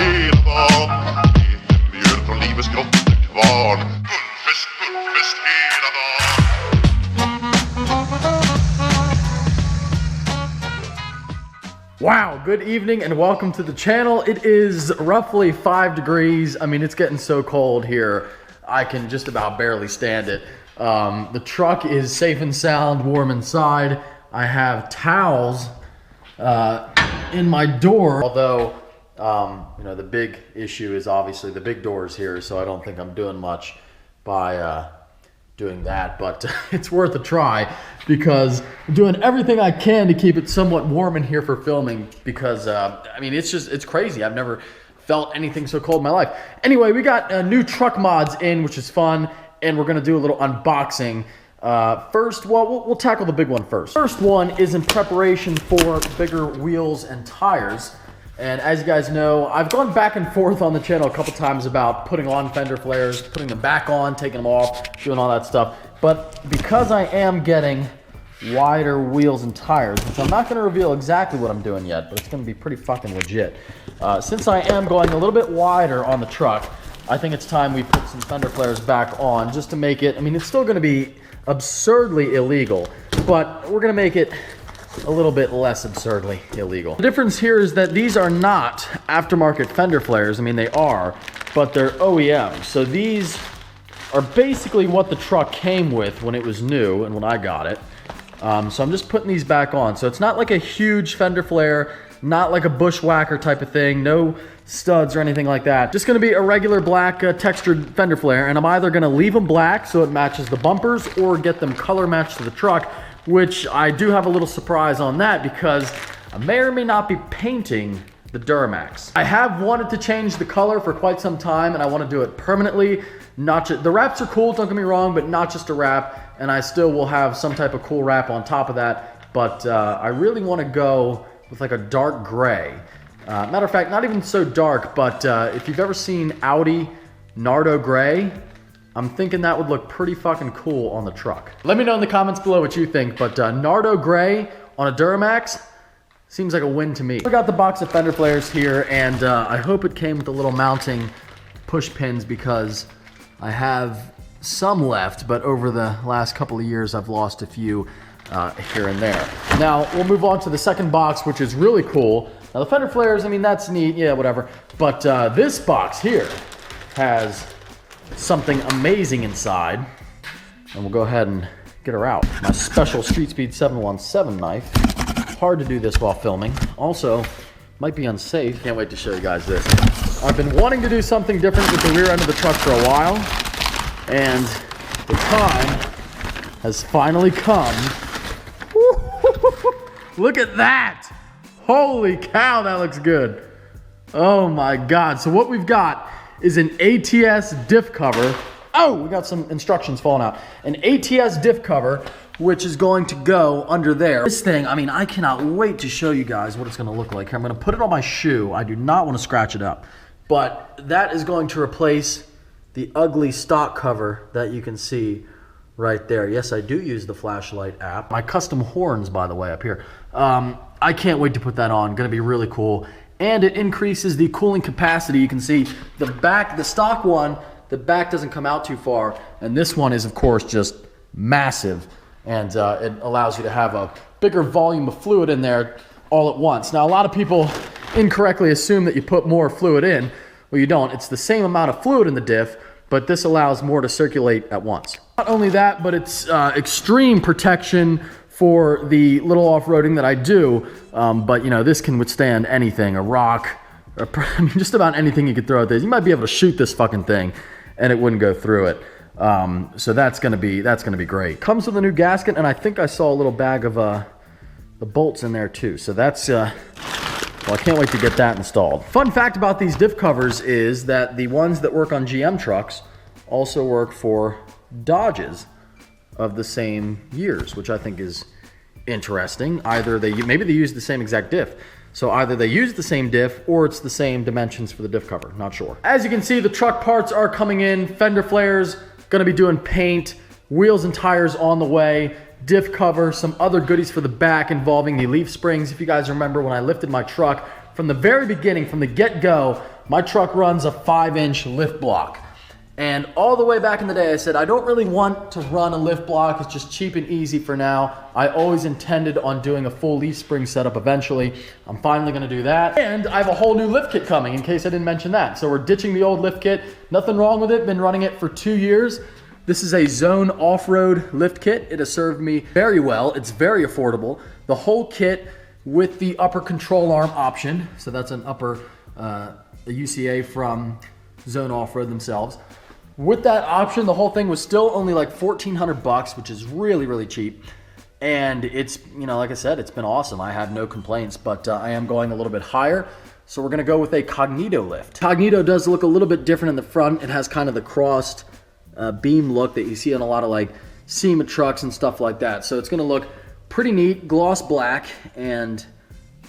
hela dagen. Mjöl från livets grottekvarn. Guldfest hela dagen. Wow, good evening and welcome to the channel. It is roughly 5 degrees. I mean, it's getting so cold here, I can just about barely stand it. The truck is safe and sound, warm inside. I have towels in my door, although, you know, the big issue is obviously the big doors here, so I don't think I'm doing much by doing that, but it's worth a try because I'm doing everything I can to keep it somewhat warm in here for filming because, I mean, it's crazy. I've never felt anything so cold in my life. Anyway, we got new truck mods in, which is fun, and we're gonna do a little unboxing. First, well, we'll tackle the big one first. First one is in preparation for bigger wheels and tires. And as you guys know, I've gone back and forth on the channel a couple times about putting on Fender Flares, putting them back on, taking them off, doing all that stuff. But because I am getting wider wheels and tires, which I'm not gonna reveal exactly what I'm doing yet, but it's gonna be pretty fucking legit. Since I am going a little bit wider on the truck, I think it's time we put some Fender Flares back on just to make it, I mean, it's still gonna be absurdly illegal, but we're gonna make it a little bit less absurdly illegal. The difference here is that these are not aftermarket Fender Flares. I mean, they are, but they're OEM. So these are basically what the truck came with when it was new and when I got it. So I'm just putting these back on. So it's not like a huge Fender Flare, not like a bushwhacker type of thing, no studs or anything like that. Just gonna be a regular black textured Fender Flare, and I'm either gonna leave them black so it matches the bumpers or get them color matched to the truck, which I do have a little surprise on that because I may or may not be painting the Duramax. I have wanted to change the color for quite some time, and I want to do it permanently. Not just, the wraps are cool, don't get me wrong, but not just a wrap, and I still will have some type of cool wrap on top of that, but I really want to go with like a dark gray. Matter of fact, not even so dark, but if you've ever seen Audi Nardo Gray, I'm thinking that would look pretty fucking cool on the truck. Let me know in the comments below what you think, but Nardo Gray on a Duramax seems like a win to me. I got the box of Fender Flares here, and I hope it came with the little mounting push pins because I have some left, but over the last couple of years, I've lost a few here and there. Now, we'll move on to the second box, which is really cool. Now, the Fender Flares, I mean, that's neat, yeah, whatever. But this box here has something amazing inside, and we'll go ahead and get her out. My special Street Speed 717 knife. Hard to do this while filming. Also, might be unsafe. Can't wait to show you guys this. I've been wanting to do something different with the rear end of the truck for a while, and the time has finally come. Look at that! Holy cow, that looks good. Oh my God. So what we've got is an ATS diff cover. Oh, we got some instructions falling out. An ATS diff cover, which is going to go under there. This thing, I mean, I cannot wait to show you guys what it's gonna look like. I'm gonna put it on my shoe. I do not wanna scratch it up. But that is going to replace the ugly stock cover that you can see right there. Yes, I do use the flashlight app. My custom horns, by the way, up here. I can't wait to put that on. Gonna be really cool. And it increases the cooling capacity. You can see the back, the stock one, the back doesn't come out too far. And this one is, of course, just massive. And it allows you to have a bigger volume of fluid in there all at once. Now, a lot of people incorrectly assume that you put more fluid in. Well, you don't. It's the same amount of fluid in the diff, but this allows more to circulate at once. Not only that, but it's extreme protection for the little off-roading that I do, but you know, this can withstand anything, a rock, or, I mean, just about anything you could throw at this. You might be able to shoot this fucking thing and it wouldn't go through it. So that's gonna be great. Comes with a new gasket, and I think I saw a little bag of the bolts in there too. So that's, well, I can't wait to get that installed. Fun fact about these diff covers is that the ones that work on GM trucks also work for Dodges of the same years, which I think is interesting. Either maybe they use the same exact diff. So either they use the same diff or it's the same dimensions for the diff cover, not sure. As you can see, the truck parts are coming in. Fender Flares, gonna be doing paint, wheels and tires on the way, diff cover, some other goodies for the back involving the leaf springs. If you guys remember when I lifted my truck from the very beginning, from the get-go, my truck runs a 5-inch lift block. And all the way back in the day, I said, I don't really want to run a lift block. It's just cheap and easy for now. I always intended on doing a full leaf spring setup eventually. I'm finally gonna do that. And I have a whole new lift kit coming, in case I didn't mention that. So we're ditching the old lift kit. Nothing wrong with it, been running it for 2 years. This is a Zone off-road lift kit. It has served me very well. It's very affordable. The whole kit with the upper control arm option. So that's an upper, a UCA from Zone Off-Road themselves. With that option, the whole thing was still only like $1,400, which is really, really cheap. And it's, you know, like I said, it's been awesome. I have no complaints, but I am going a little bit higher. So we're gonna go with a Cognito lift. Cognito does look a little bit different in the front. It has kind of the crossed beam look that you see on a lot of like SEMA trucks and stuff like that. So it's gonna look pretty neat, gloss black, and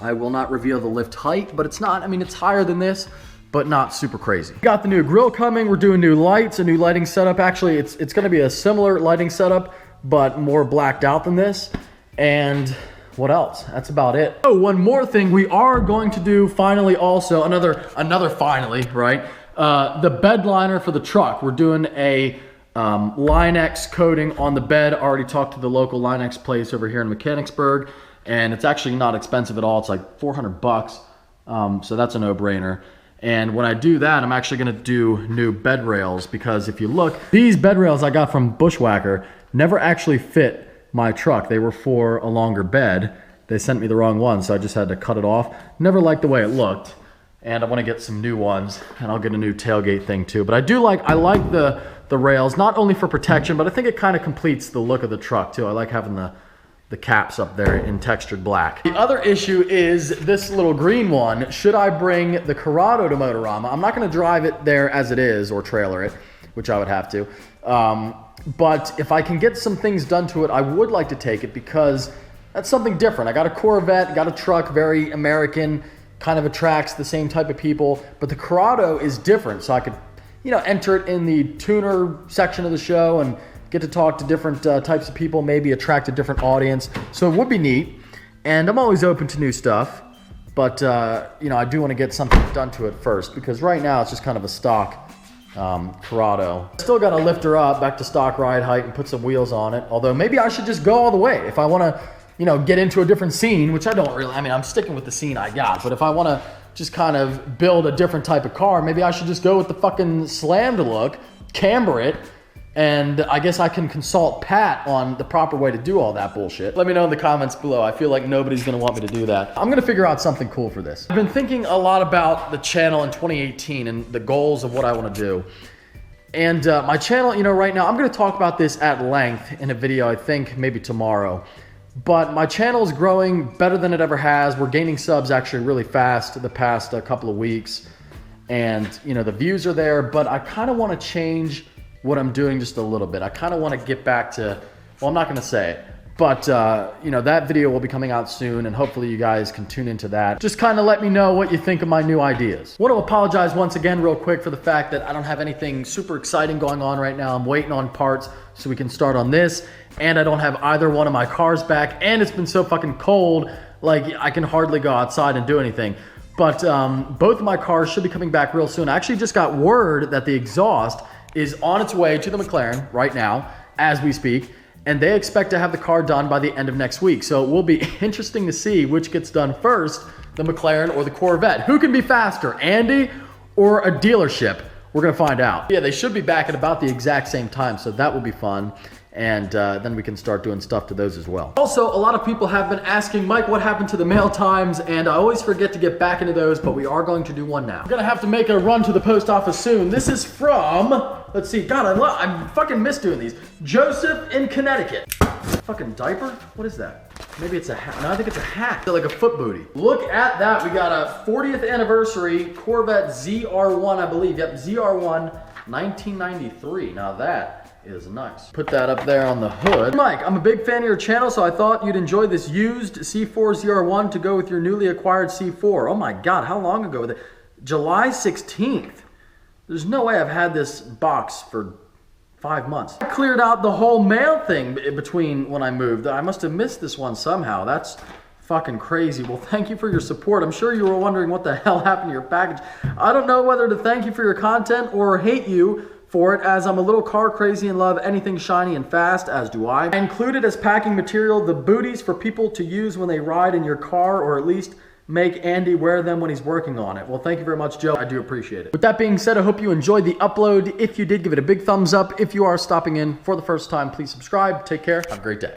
I will not reveal the lift height, but it's not, I mean, it's higher than this, but not super crazy. Got the new grill coming. We're doing new lights, a new lighting setup. Actually, it's gonna be a similar lighting setup, but more blacked out than this. And what else? That's about it. Oh, one more thing. We are going to do finally also, another finally, right? The bed liner for the truck. We're doing a Line-X coating on the bed. I already talked to the local Line-X place over here in Mechanicsburg, and it's actually not expensive at all. It's like $400, so that's a no-brainer. And when I do that, I'm actually gonna do new bed rails, because if you look, these bed rails I got from Bushwhacker never actually fit my truck. They were for a longer bed. They sent me the wrong one, so I just had to cut it off. Never liked the way it looked. And I wanna get some new ones, and I'll get a new tailgate thing too. But I like the rails, not only for protection, but I think it kind of completes the look of the truck too. I like having the caps up there in textured black. The other issue is this little green one. Should I bring the Corrado to Motorama? I'm not gonna drive it there as it is or trailer it, which I would have to. But if I can get some things done to it, I would like to take it, because that's something different. I got a Corvette, got a truck, very American, kind of attracts the same type of people, but the Corrado is different. So I could, you know, enter it in the tuner section of the show and get to talk to different types of people, maybe attract a different audience. So it would be neat. And I'm always open to new stuff, but you know, I do want to get something done to it first, because right now it's just kind of a stock Corrado. Still got to lift her up back to stock ride height and put some wheels on it. Although maybe I should just go all the way. If I want to, you know, get into a different scene, which I don't really, I mean, I'm sticking with the scene I got, but if I want to just kind of build a different type of car, maybe I should just go with the fucking slammed look, camber it, and I guess I can consult Pat on the proper way to do all that bullshit. Let me know in the comments below. I feel like nobody's gonna want me to do that. I'm gonna figure out something cool for this. I've been thinking a lot about the channel in 2018 and the goals of what I wanna do. And my channel, you know, right now, I'm gonna talk about this at length in a video, I think maybe tomorrow. But my channel is growing better than it ever has. We're gaining subs actually really fast the past couple of weeks. And, you know, the views are there, but I kind of want to change what I'm doing just a little bit. I kind of want to get back to, well, I'm not going to say it, but, you know, that video will be coming out soon, and hopefully you guys can tune into that. Just kind of let me know what you think of my new ideas. I want to apologize once again real quick for the fact that I don't have anything super exciting going on right now. I'm waiting on parts so we can start on this, and I don't have either one of my cars back, and it's been so fucking cold, like I can hardly go outside and do anything. But both of my cars should be coming back real soon. I actually just got word that the exhaust is on its way to the McLaren right now as we speak, and they expect to have the car done by the end of next week. So it will be interesting to see which gets done first, the McLaren or the Corvette. Who can be faster, Andy or a dealership? We're gonna find out. Yeah, they should be back at about the exact same time, so that will be fun. And then we can start doing stuff to those as well. Also, a lot of people have been asking, Mike, what happened to the mail times? And I always forget to get back into those, but we are going to do one now. I'm gonna have to make a run to the post office soon. This is from, let's see, God, I fucking miss doing these. Joseph in Connecticut. Fucking diaper? What is that? Maybe it's a hat. No, I think it's a hat. Like a foot booty. Look at that. We got a 40th anniversary Corvette Zr1, I believe. Yep, Zr1, 1993. Now that is nice. Put that up there on the hood. Mike, I'm a big fan of your channel, so I thought you'd enjoy this used C4 Zr1 to go with your newly acquired C4. Oh my God, how long ago was it? July 16th. There's no way I've had this box for 5 months. I cleared out the whole mail thing between when I moved. I must have missed this one somehow. That's fucking crazy. Well, thank you for your support. I'm sure you were wondering what the hell happened to your package. I don't know whether to thank you for your content or hate you for it, as I'm a little car crazy and love anything shiny and fast, as do I. I included as packing material the booties for people to use when they ride in your car, or at least make Andy wear them when he's working on it. Well, thank you very much, Joe. I do appreciate it. With that being said, I hope you enjoyed the upload. If you did, give it a big thumbs up. If you are stopping in for the first time, please subscribe. Take care. Have a great day.